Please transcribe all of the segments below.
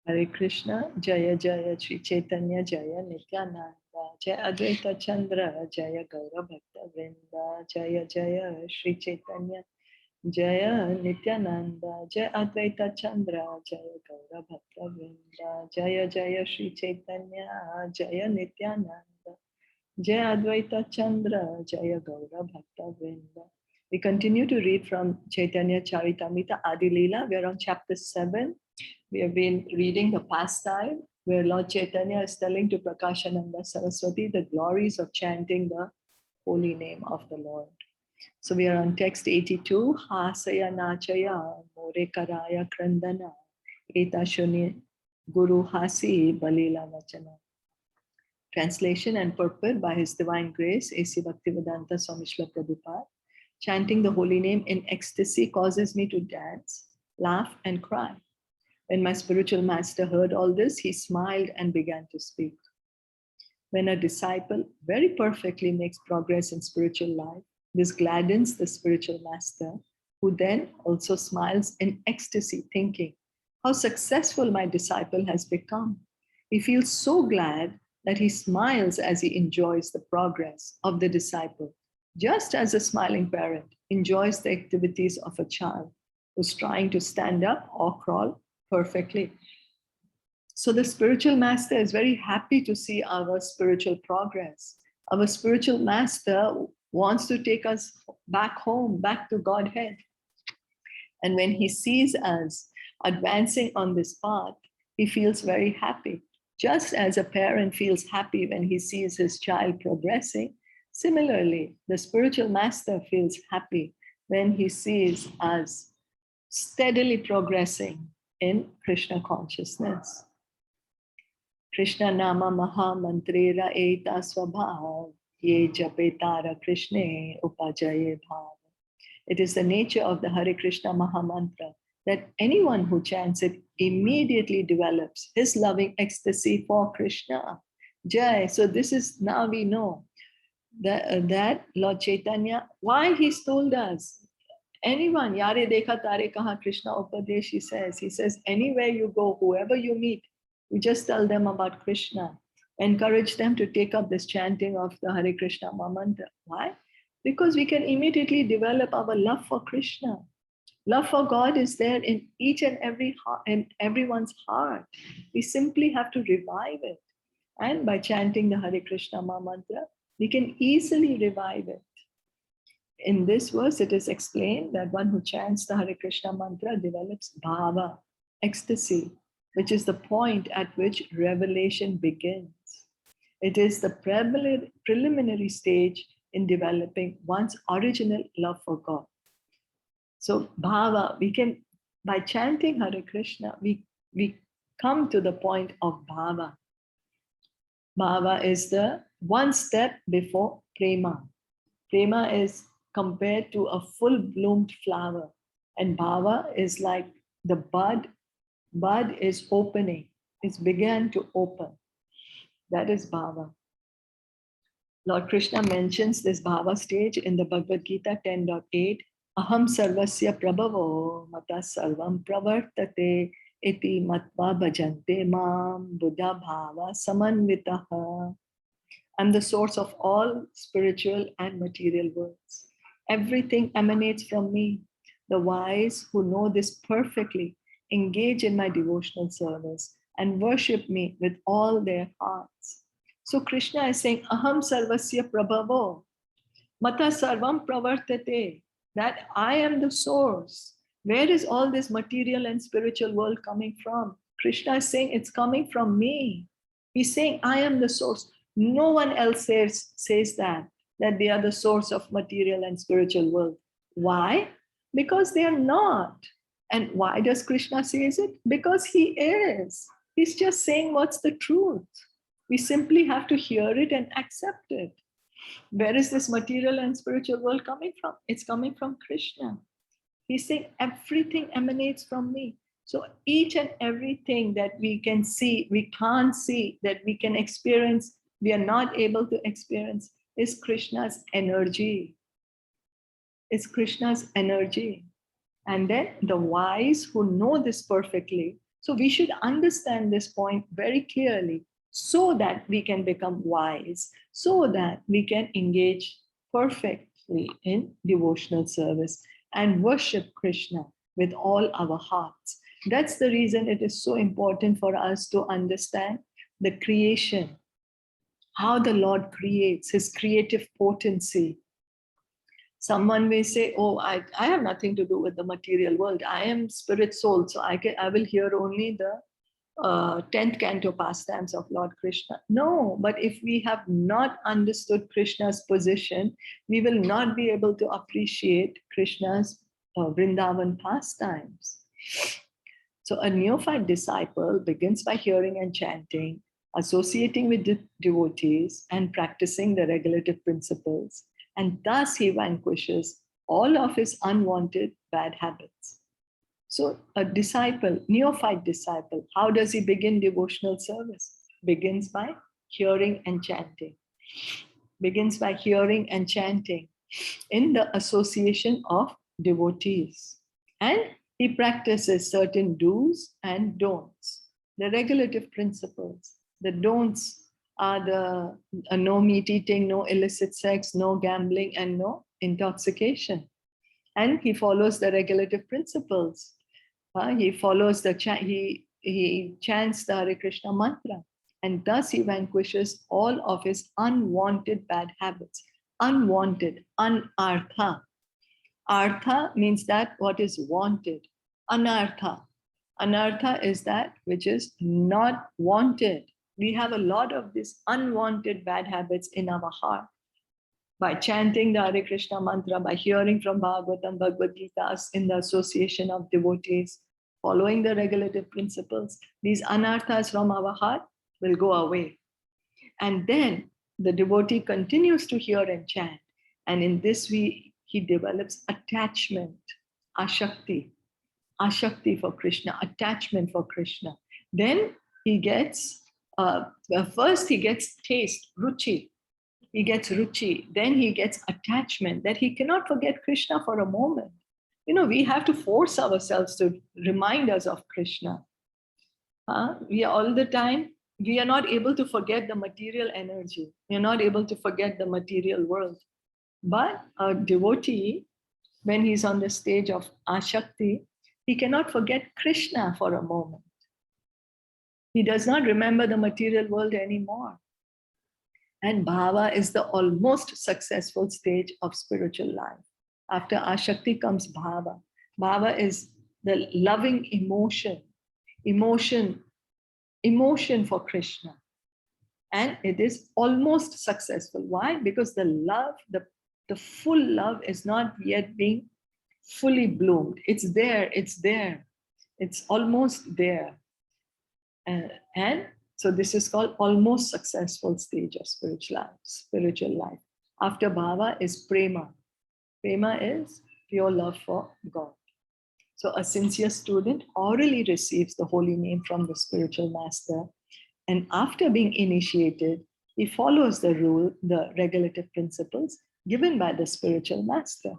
Hare Krishna, Jaya Jaya Shri Chaitanya, Jaya Nityananda, Jaya Advaita Chandra, Jaya Gaura Bhakta Vrinda, Jaya Jaya Shri Chaitanya, Jaya Nityananda, Jaya Advaita Chandra, Jaya Gaura Bhakta Vrinda, Jaya Jaya Shri Chaitanya, Jaya Nityananda, Jaya Advaita Chandra, Jaya Gaura Bhakta Vrinda. We continue to read from Caitanya Caritamrita Adi-Lila. We are on chapter 7. We have been reading the pastime where Lord Chaitanya is telling to Prakashananda Saraswati the glories of chanting the holy name of the Lord. So we are on text 82. Hasaya nachaya more karaya krandana eta shuni guru hasi balila vachana. Translation and purport by His Divine Grace, A.C. Bhaktivedanta Swami Srila Prabhupada. Chanting the holy name in ecstasy causes me to dance, laugh, and cry. When my spiritual master heard all this, he smiled and began to speak. When a disciple very perfectly makes progress in spiritual life, this gladdens the spiritual master, who then also smiles in ecstasy, thinking, how successful my disciple has become. He feels so glad that he smiles as he enjoys the progress of the disciple, just as a smiling parent enjoys the activities of a child who's trying to stand up or crawl perfectly. So the spiritual master is very happy to see our spiritual progress. Our spiritual master wants to take us back home, back to Godhead. And when he sees us advancing on this path, he feels very happy. Just as a parent feels happy when he sees his child progressing, similarly, the spiritual master feels happy when he sees us steadily progressing in Krishna consciousness. Krishna Nama Maha Mantrera Eta Swabhav Ye Japetara Krishne Upajaye Bhav. It is the nature of the Hare Krishna Maha Mantra that anyone who chants it immediately develops his loving ecstasy for Krishna. Jai. So this is, now we know that Lord Chaitanya, why he's told us, anyone, Yare Dekha Tare Kaha Krishna Upadesh, he says, anywhere you go, whoever you meet, you just tell them about Krishna. Encourage them to take up this chanting of the Hare Krishna mantra. Why? Because we can immediately develop our love for Krishna. Love for God is there in each and every heart, in everyone's heart. We simply have to revive it. And by chanting the Hare Krishna mantra, we can easily revive it. In this verse, it is explained that one who chants the Hare Krishna mantra develops bhava, ecstasy, which is the point at which revelation begins. It is the preliminary stage in developing one's original love for God. So bhava, we can, by chanting Hare Krishna, we come to the point of bhava. Bhava is the one step before prema. Prema is compared to a full-bloomed flower, and bhava is like the bud. Bud is opening, it's began to open. That is bhava. Lord Krishna mentions this bhava stage in the Bhagavad Gita 10.8. Aham sarvasya prabhavo mata sarvam pravartate iti matva bhajante mam buddha bhava samanvitaha. I'm the source of all spiritual and material worlds. Everything emanates from me. The wise who know this perfectly engage in my devotional service and worship me with all their hearts. So Krishna is saying, Aham sarvasya prabhavo, mata sarvam pravartate, that I am the source. Where is all this material and spiritual world coming from? Krishna is saying it's coming from me. He's saying, I am the source. No one else says that they are the source of material and spiritual world. Why? Because they are not. And why does Krishna say it? Because he is. He's just saying what's the truth. We simply have to hear it and accept it. Where is this material and spiritual world coming from? It's coming from Krishna. He's saying everything emanates from me. So each and everything that we can see, we can't see, that we can experience, we are not able to experience, is Krishna's energy. It's Krishna's energy. And then the wise who know this perfectly So we should understand this point very clearly so that we can become wise, so that we can engage perfectly in devotional service and worship Krishna with all our hearts. That's the reason it is so important for us to understand the creation, how the Lord creates, his creative potency. Someone may say, oh, I have nothing to do with the material world. I am spirit soul, so I will hear only the 10th canto pastimes of Lord Krishna. No, but if we have not understood Krishna's position, we will not be able to appreciate Krishna's Vrindavan pastimes. So a neophyte disciple begins by hearing and chanting, associating with devotees, and practicing the regulative principles. And thus he vanquishes all of his unwanted bad habits. So a disciple, neophyte disciple, how does he begin devotional service? Begins by hearing and chanting. Begins by hearing and chanting in the association of devotees. And he practices certain do's and don'ts, the regulative principles. The don'ts are the no meat eating, no illicit sex, no gambling, and no intoxication. And he follows the regulative principles. He follows the he chants the Hare Krishna mantra, and thus he vanquishes all of his unwanted bad habits. Unwanted, anartha. Artha means that what is wanted. Anartha. Anartha is that which is not wanted. We have a lot of these unwanted bad habits in our heart. By chanting the Hare Krishna mantra, by hearing from Bhagavatam, Bhagavad Gita-As in the association of devotees, following the regulative principles, these anarthas from our heart will go away. And then the devotee continues to hear and chant. And in this way, he develops attachment, ashakti for Krishna, attachment for Krishna. Then he gets, first he gets taste, ruchi. He gets ruchi, then he gets attachment, that he cannot forget Krishna for a moment. You know, we have to force ourselves to remind us of Krishna. We are all the time, we are not able to forget the material energy. We are not able to forget the material world. But a devotee, when he's on the stage of Ashakti, he cannot forget Krishna for a moment. He does not remember the material world anymore. And bhava is the almost successful stage of spiritual life. After Ashakti comes bhava. Bhava is the loving emotion for Krishna. And it is almost successful. Why? Because the love, the full love is not yet being fully bloomed. It's there. It's almost there. And so this is called almost successful stage of spiritual life. After bhava is prema. Prema is pure love for God. So a sincere student orally receives the holy name from the spiritual master. And after being initiated, he follows the regulative principles given by the spiritual master.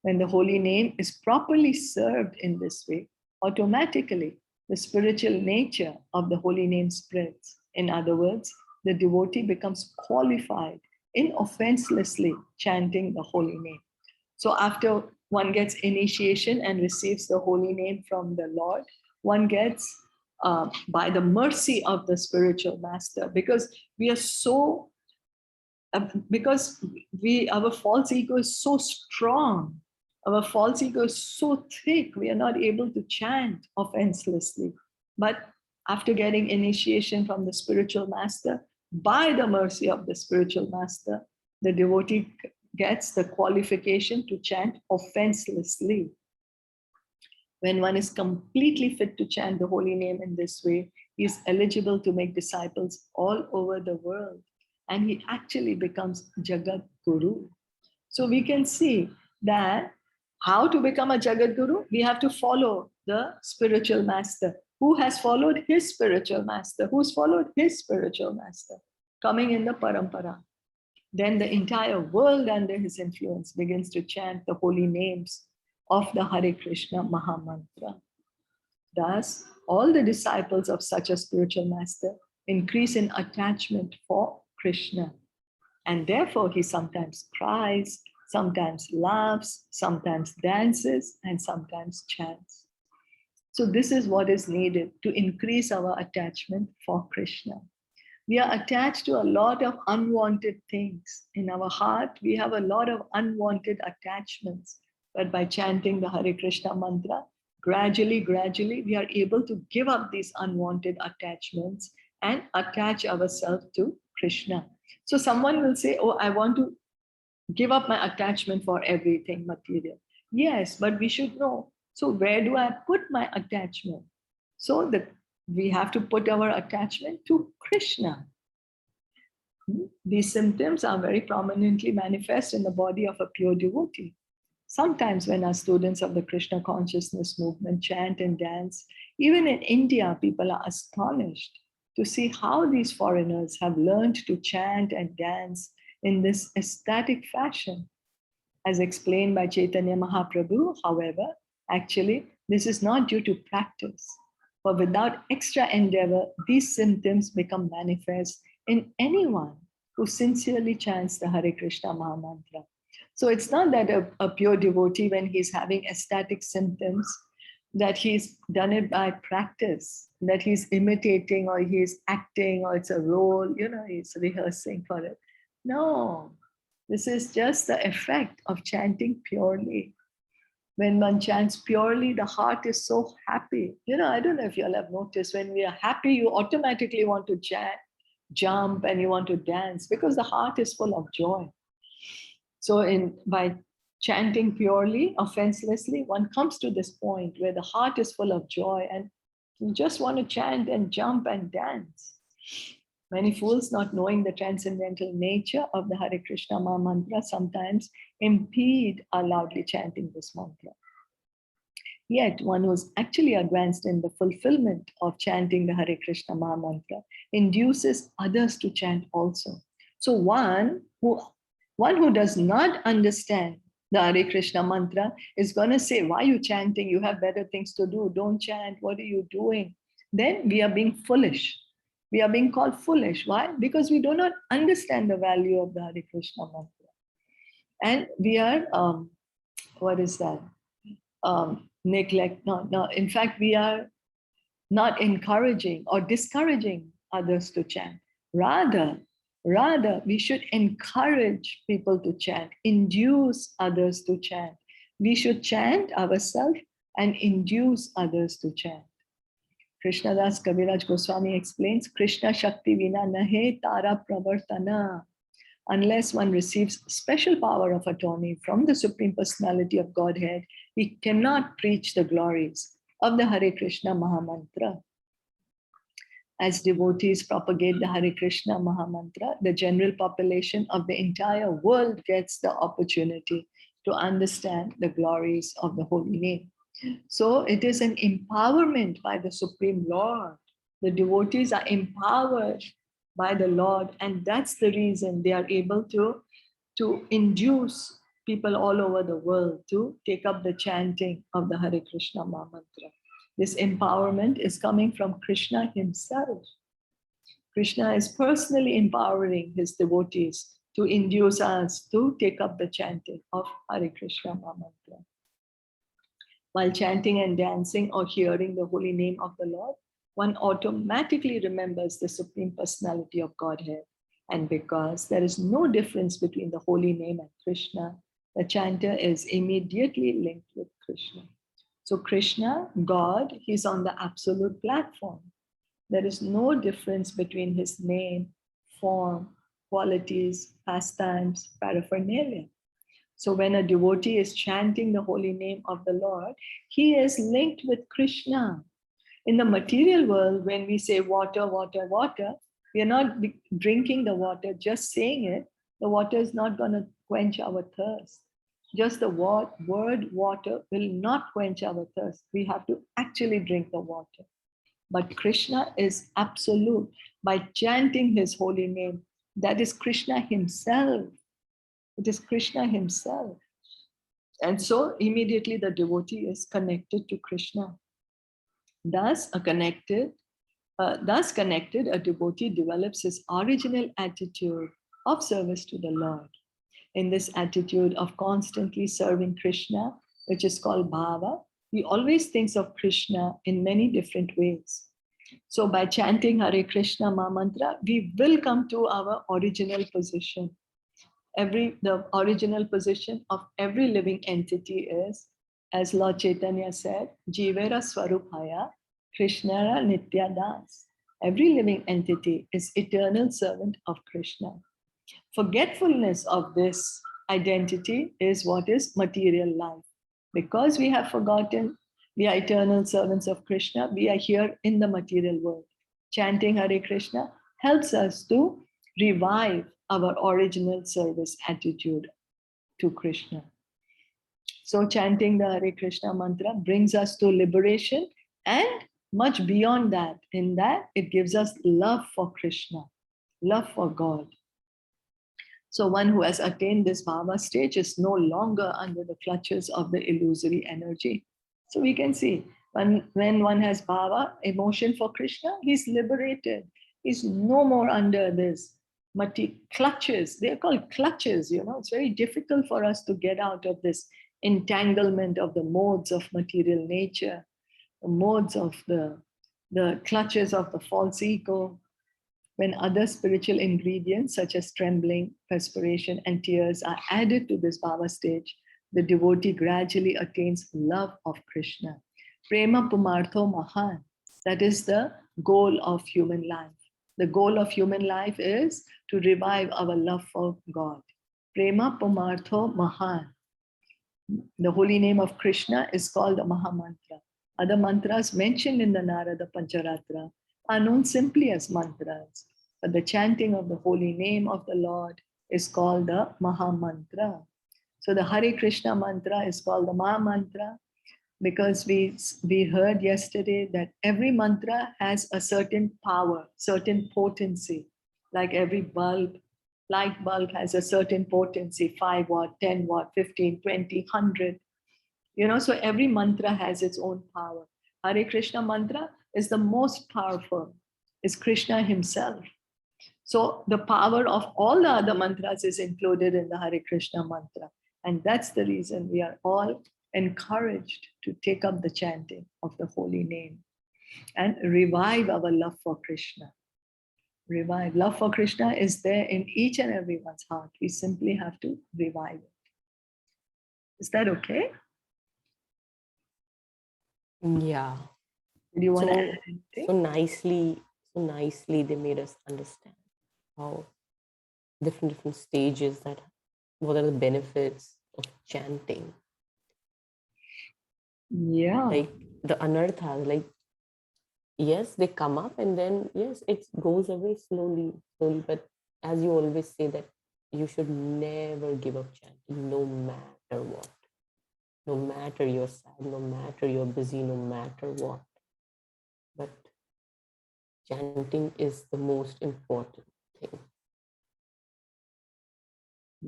When the holy name is properly served in this way, automatically the spiritual nature of the holy name spreads. In other words, the devotee becomes qualified in offenselessly chanting the holy name. So after one gets initiation and receives the holy name from the Lord, one gets, by the mercy of the spiritual master, because we are so, because our false ego is so strong. Our false ego is so thick, we are not able to chant offenselessly. But after getting initiation from the spiritual master, by the mercy of the spiritual master, the devotee gets the qualification to chant offenselessly. When one is completely fit to chant the holy name in this way, he is eligible to make disciples all over the world. And he actually becomes Jagat Guru. So we can see that how to become a Jagat Guru? We have to follow the spiritual master. Who has followed his spiritual master? Who's followed his spiritual master? Coming in the parampara. Then the entire world under his influence begins to chant the holy names of the Hare Krishna Mahamantra. Thus, all the disciples of such a spiritual master increase in attachment for Krishna. And therefore, he sometimes cries, sometimes laughs, sometimes dances, and sometimes chants. So this is what is needed to increase our attachment for Krishna. We are attached to a lot of unwanted things. In our heart, we have a lot of unwanted attachments. But by chanting the Hare Krishna mantra, gradually, we are able to give up these unwanted attachments and attach ourselves to Krishna. So someone will say, oh, I want to give up my attachment for everything material. Yes, but we should know. So where do I put my attachment? So we have to put our attachment to Krishna. These symptoms are very prominently manifest in the body of a pure devotee. Sometimes when our students of the Krishna consciousness movement chant and dance, even in India, people are astonished to see how these foreigners have learned to chant and dance in this ecstatic fashion. As explained by Chaitanya Mahaprabhu, however, actually, this is not due to practice. For without extra endeavor, these symptoms become manifest in anyone who sincerely chants the Hare Krishna Mahamantra. So it's not that a pure devotee, when he's having ecstatic symptoms, that he's done it by practice, that he's imitating or he's acting or it's a role, he's rehearsing for it. No, this is just the effect of chanting purely. When one chants purely, the heart is so happy. I don't know if you all have noticed, when we are happy, you automatically want to chant, jump, and you want to dance because the heart is full of joy. So by chanting purely, offenselessly, one comes to this point where the heart is full of joy and you just want to chant and jump and dance. Many fools, not knowing the transcendental nature of the Hare Krishna Maha Mantra, sometimes impede our loudly chanting this mantra. Yet, one who is actually advanced in the fulfillment of chanting the Hare Krishna Maha Mantra induces others to chant also. So one who does not understand the Hare Krishna mantra is going to say, why are you chanting? You have better things to do. Don't chant. What are you doing? Then we are being foolish. We are being called foolish. Why? Because we do not understand the value of the Hare Krishna mantra. And we are, neglect. No. In fact, we are not encouraging or discouraging others to chant. Rather, we should encourage people to chant, induce others to chant. We should chant ourselves and induce others to chant. Krishnadas Kaviraj Goswami explains, Krishna Shakti Vina Nahe Tara Pravartana. Unless one receives special power of attorney from the Supreme Personality of Godhead, we cannot preach the glories of the Hare Krishna Mahamantra. As devotees propagate the Hare Krishna Mahamantra, the general population of the entire world gets the opportunity to understand the glories of the holy name. So it is an empowerment by the Supreme Lord. The devotees are empowered by the Lord, and that's the reason they are able to induce people all over the world to take up the chanting of the Hare Krishna Mahamantra. This empowerment is coming from Krishna himself. Krishna is personally empowering his devotees to induce us to take up the chanting of Hare Krishna Mahamantra. While chanting and dancing or hearing the holy name of the Lord, one automatically remembers the Supreme Personality of Godhead. And because there is no difference between the holy name and Krishna, the chanter is immediately linked with Krishna. So Krishna, God, he's on the absolute platform. There is no difference between his name, form, qualities, pastimes, paraphernalia. So when a devotee is chanting the holy name of the Lord, he is linked with Krishna. In the material world, when we say water, water, water, we are not drinking the water, just saying it. The water is not going to quench our thirst. Just the word water will not quench our thirst. We have to actually drink the water. But Krishna is absolute. By chanting his holy name, that is Krishna himself. It is Krishna himself. And so immediately the devotee is connected to Krishna. Thus connected, a devotee develops his original attitude of service to the Lord. In this attitude of constantly serving Krishna, which is called bhava, he always thinks of Krishna in many different ways. So by chanting Hare Krishna Maha Mantra, we will come to our original position. The original position of every living entity is, as Lord Chaitanya said, Jivera Swarupaya Krishnara Nitya Das. Every living entity is eternal servant of Krishna. Forgetfulness of this identity is what is material life. Because we have forgotten we are eternal servants of Krishna, we are here in the material world. Chanting Hare Krishna helps us to revive our original service attitude to Krishna. So chanting the Hare Krishna mantra brings us to liberation, and much beyond that. In that, it gives us love for Krishna, love for God. So one who has attained this bhava stage is no longer under the clutches of the illusory energy. So we can see when one has bhava, emotion for Krishna, he's liberated. He's no more under this clutches. They're called clutches, It's very difficult for us to get out of this entanglement of the modes of material nature, the modes of the clutches of the false ego. When other spiritual ingredients such as trembling, perspiration, and tears are added to this bhava stage, the devotee gradually attains love of Krishna. Prema Pumartho Mahan. That is the goal of human life. The goal of human life is to revive our love for God. Prema Pumartho Mahan. The holy name of Krishna is called the Maha Mantra. Other mantras mentioned in the Narada Pancharatra are known simply as mantras. But the chanting of the holy name of the Lord is called the Maha Mantra. So the Hare Krishna mantra is called the Maha Mantra because we heard yesterday that every mantra has a certain power, certain potency. Like every bulb, light bulb has a certain potency, 5 watt, 10 watt, 15, 20, 100. So every mantra has its own power. Hare Krishna mantra is the most powerful, is Krishna himself. So the power of all the other mantras is included in the Hare Krishna mantra. And that's the reason we are all encouraged to take up the chanting of the holy name and revive our love for Krishna. Revive. Love for Krishna is there in each and everyone's heart. We simply have to revive it. Is that okay? Yeah. Do you want to add anything? So nicely they made us understand how different stages, that what are the benefits of chanting. Yeah. Like the anarthas, like yes, they come up and then yes, it goes away slowly. But as you always say that you should never give up chanting, no matter what. No matter you're sad, no matter you're busy, no matter what. But chanting is the most important thing.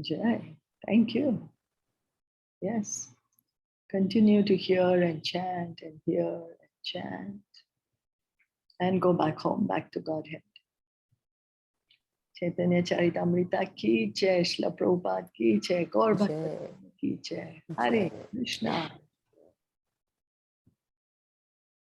Jai, thank you. Yes. Continue to hear and chant and hear and chant. And go back home, back to Godhead. Caitanya Caritamrita ki jai, Shilpa Prabhupada ki jai, Gaur Bhakta ki jai. Hare Krishna.